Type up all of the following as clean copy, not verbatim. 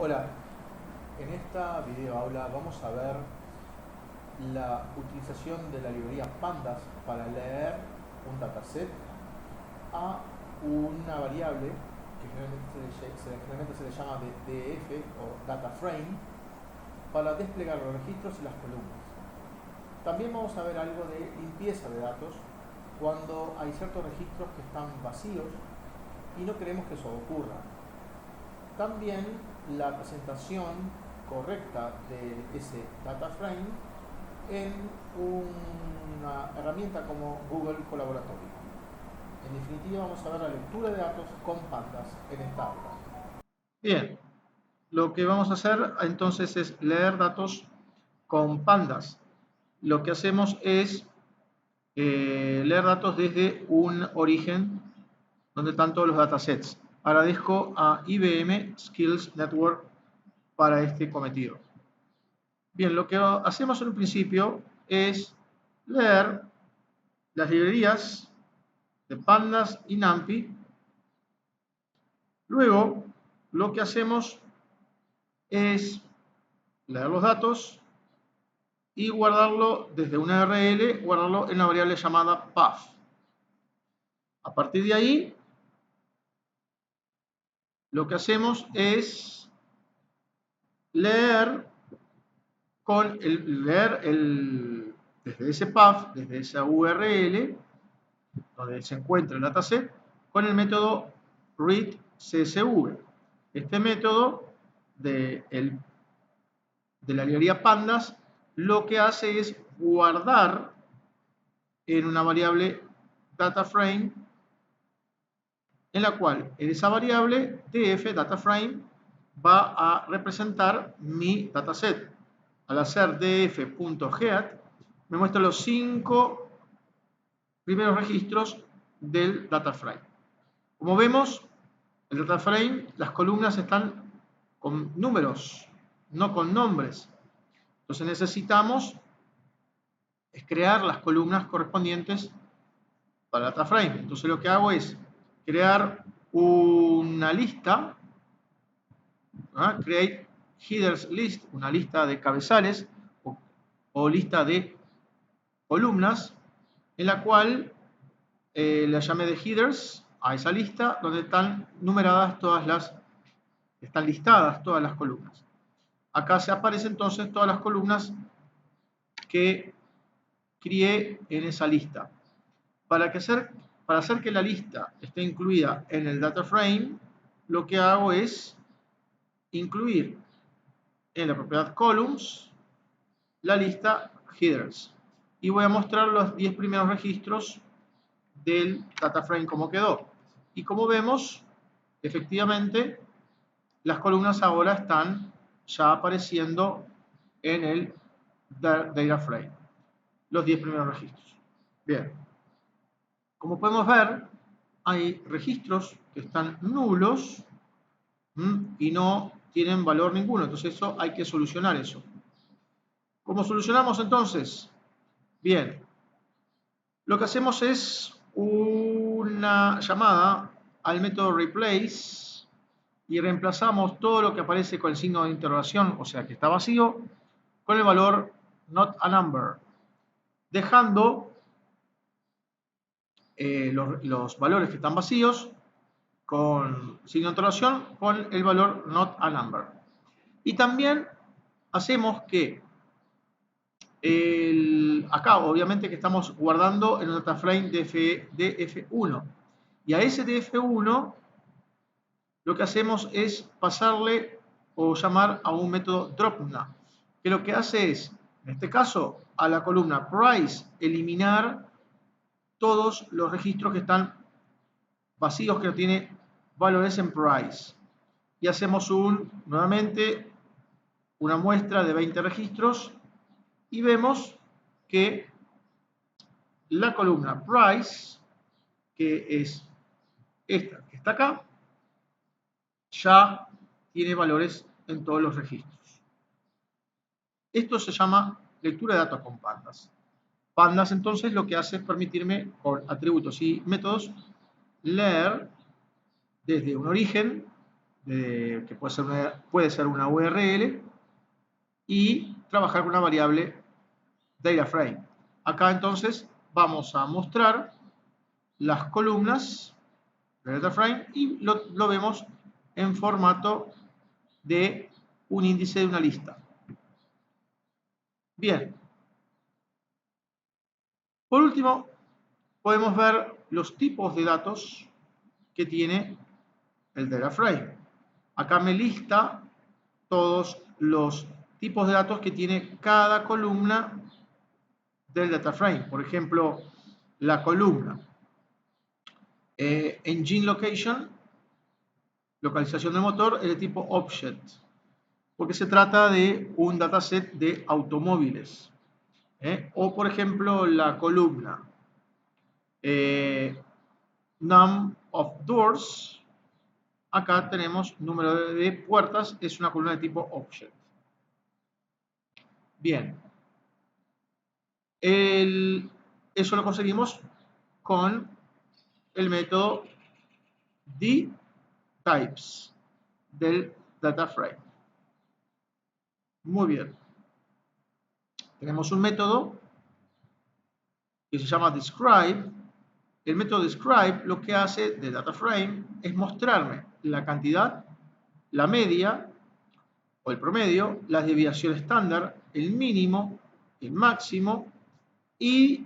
Hola, en esta video aula vamos a ver la utilización de la librería Pandas para leer un dataset a una variable que generalmente se le llama DF o data frame para desplegar los registros y las columnas. También vamos a ver algo de limpieza de datos cuando hay ciertos registros que están vacíos y no queremos que eso ocurra. También la presentación correcta de ese data frame en una herramienta como Google Colaboratorio. En definitiva, vamos a ver la lectura de datos con Pandas en esta aula. Bien, lo que vamos a hacer entonces es leer datos con Pandas. Lo que hacemos es leer datos desde un origen donde están todos los datasets. Agradezco a IBM Skills Network para este cometido. Bien, lo que hacemos en un principio es leer las librerías de Pandas y NumPy. Luego, lo que hacemos es leer los datos y guardarlo desde una URL, guardarlo en una variable llamada path. A partir de ahí, lo que hacemos es leer desde ese path, desde esa URL, donde se encuentra el dataset, con el método readCSV. Este método de la librería Pandas lo que hace es guardar en una variable DataFrame, en la cual en esa variable df DataFrame va a representar mi dataset. Al hacer df.get me muestra los 5 primeros registros del DataFrame. Como vemos, el DataFrame, las columnas están con números, no con nombres. Entonces necesitamos crear las columnas correspondientes para el DataFrame. Entonces lo que hago es crear una lista, create headers list, una lista de cabezales o lista de columnas, en la cual la llame de headers a esa lista donde están numeradas están listadas todas las columnas. Acá se aparecen entonces todas las columnas que crié en esa lista. Para hacer que la lista esté incluida en el data frame, lo que hago es incluir en la propiedad columns la lista headers. Y voy a mostrar los 10 primeros registros del data frame como quedó. Y como vemos, efectivamente, las columnas ahora están ya apareciendo en el data frame. Los 10 primeros registros. Bien. Como podemos ver, hay registros que están nulos y no tienen valor ninguno. Entonces eso hay que solucionar eso. ¿Cómo solucionamos entonces? Bien, lo que hacemos es una llamada al método replace y reemplazamos todo lo que aparece con el signo de interrogación, o sea que está vacío, con el valor not a number, dejando los valores que están vacíos con signo de interrogación con el valor not a number. Y también hacemos que acá obviamente que estamos guardando en un data frame df1 y a ese df1 lo que hacemos es pasarle o llamar a un método dropna, que lo que hace es, en este caso, a la columna price eliminar todos los registros que están vacíos, que no tienen valores en price. Y hacemos nuevamente una muestra de 20 registros y vemos que la columna price, que es esta que está acá, ya tiene valores en todos los registros. Esto se llama lectura de datos con Pandas. Pandas entonces lo que hace es permitirme con atributos y métodos leer desde un origen que puede ser una URL, y trabajar con una variable DataFrame. Acá entonces vamos a mostrar las columnas de DataFrame y lo vemos en formato de un índice de una lista. Bien. Por último, podemos ver los tipos de datos que tiene el DataFrame. Acá me lista todos los tipos de datos que tiene cada columna del DataFrame. Por ejemplo, la columna Engine Location, localización del motor, es de tipo Object, porque se trata de un dataset de automóviles. O, por ejemplo, la columna Num of Doors, acá tenemos número de puertas, es una columna de tipo Object. Bien. Eso lo conseguimos con el método dTypes del DataFrame. Muy bien. Tenemos un método que se llama describe. El método describe lo que hace de DataFrame es mostrarme la cantidad, la media o el promedio, las desviaciones estándar, el mínimo, el máximo y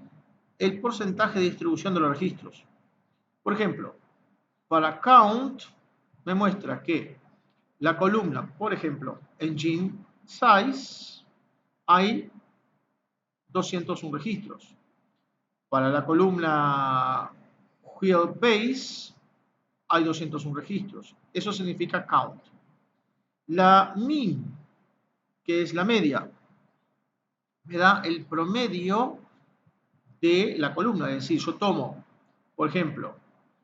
el porcentaje de distribución de los registros. Por ejemplo, para count me muestra que la columna, por ejemplo, engine size, hay 201 registros. Para la columna wheelbase hay 201 registros. Eso significa count. La min, que es la media, me da el promedio de la columna. Es decir, yo tomo, por ejemplo,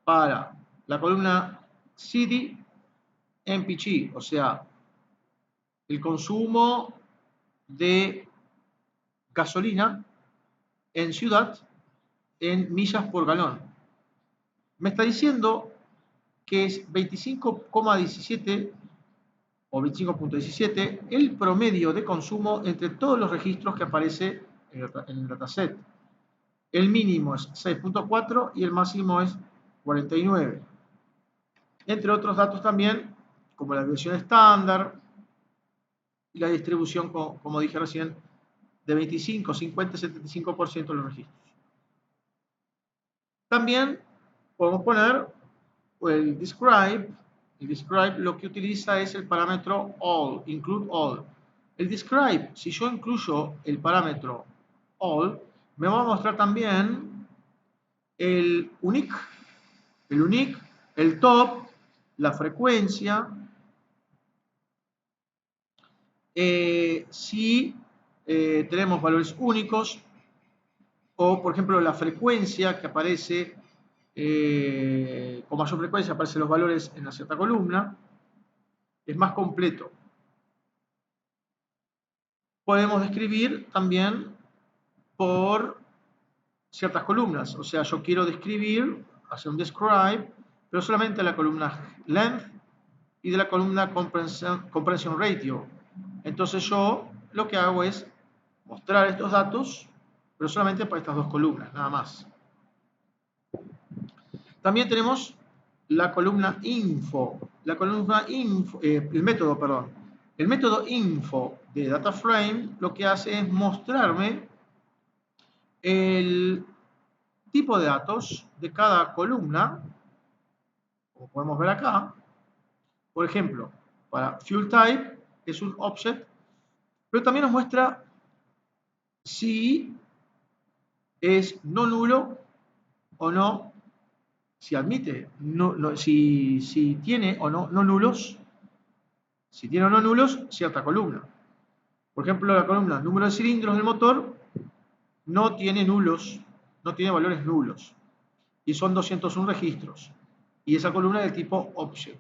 para la columna city MPG, o sea, el consumo de gasolina en ciudad en millas por galón. Me está diciendo que es 25,17 o 25,17 el promedio de consumo entre todos los registros que aparece en el dataset. El mínimo es 6,4 y el máximo es 49. Entre otros datos también, como la desviación estándar y la distribución, como dije recién, de 25, 50, 75% de los registros. También podemos poner el describe. El describe lo que utiliza es el parámetro all, include all. El describe, si yo incluyo el parámetro all, me va a mostrar también el unique, el top, la frecuencia. Si tenemos valores únicos, o por ejemplo la frecuencia que aparece, con mayor frecuencia aparecen los valores en una cierta columna, es más completo. Podemos describir también por ciertas columnas, o sea, yo quiero describir, hacer un describe, pero solamente de la columna length y de la columna compression ratio. Entonces yo lo que hago es mostrar estos datos, pero solamente para estas dos columnas, nada más. También tenemos la columna info. La columna info, el método info de DataFrame lo que hace es mostrarme el tipo de datos de cada columna, como podemos ver acá. Por ejemplo, para fuel type es un object, pero también nos muestra si es no nulo o no, si admite, si tiene o no nulos, si tiene o no nulos cierta columna. Por ejemplo, la columna número de cilindros del motor no tiene nulos, no tiene valores nulos, y son 201 registros, y esa columna es del tipo object.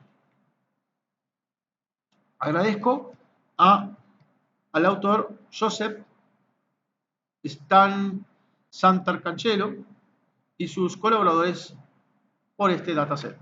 Agradezco al autor Joseph Santarcancelo y sus colaboradores por este dataset.